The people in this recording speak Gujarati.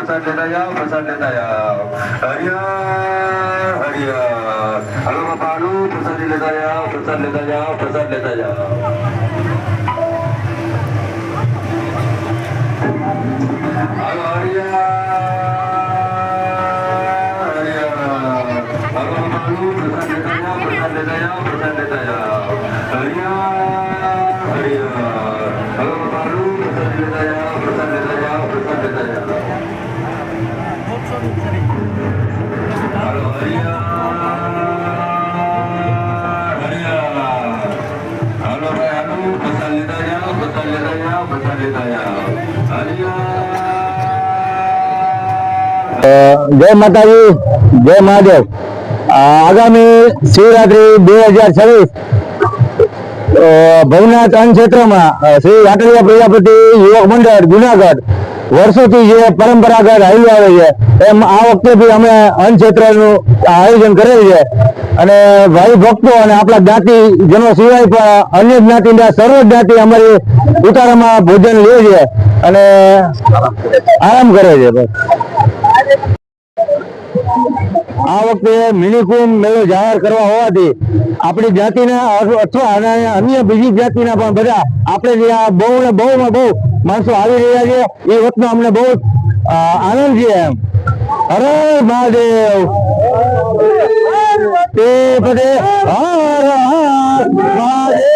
प्रसाद लेता जाओ, प्रसाद लेता जाओ। हरियर हरियर, हेलो बापालू, प्रसाद लेता जाओ, प्रसाद लेता जाओ, प्रसाद लेता जाओ। हेलो हरियर हरियर, हेलो बापालू, प्रसाद लेता जाओ, प्रसाद लेता जाओ, प्रसाद लेता जाओ। हरियर हरियर, हेलो बापालू, प्रसाद लेता जाओ, प्रसाद लेता जाओ, प्रसाद लेता जाओ। हेलो हरियर हरियर, हेलो भाई हेलो, प्रसाद लेता जाओ, प्रसाद लेता जाओ, प्रसाद लेता जाओ। हरियर જય માતાજી, જય મહાદેવ। આગામી શિવરાત્રી 2026 ભવનાથ અન્ન ક્ષેત્રમાં શ્રી વાટલિયા પ્રજાપતિ યુવક મંડળ જુનાગઢ વર્ષોથી જે પરંપરાગત હાલ્યું આવે છે એમ આ વખતે બી અમે અન્ન ક્ષેત્રનું આયોજન કરેલ છે અને ભાઈ ભક્તો અને આપણા જ્ઞાતિજનો સિવાય પણ અન્ય જ્ઞાતિના સર્વ જ્ઞાતિ અમારી ઉતારામાં ભોજન લે છે અને આરામ કરે છે। આ વખતે મિનિકુંભ મેળો જાહેર કરવા હોવાથી આપણી જ્ઞાતિના અથવા અન્ય બીજી જ્ઞાતિના પણ બધા આપણે ત્યાં બહુ ને બહુમાં બહુ માણસો આવી રહ્યા છે એ વખતનો અમને બહુ આનંદ છે એમ। હર મહાદેવ તે બધે હર હર મહાદેવ।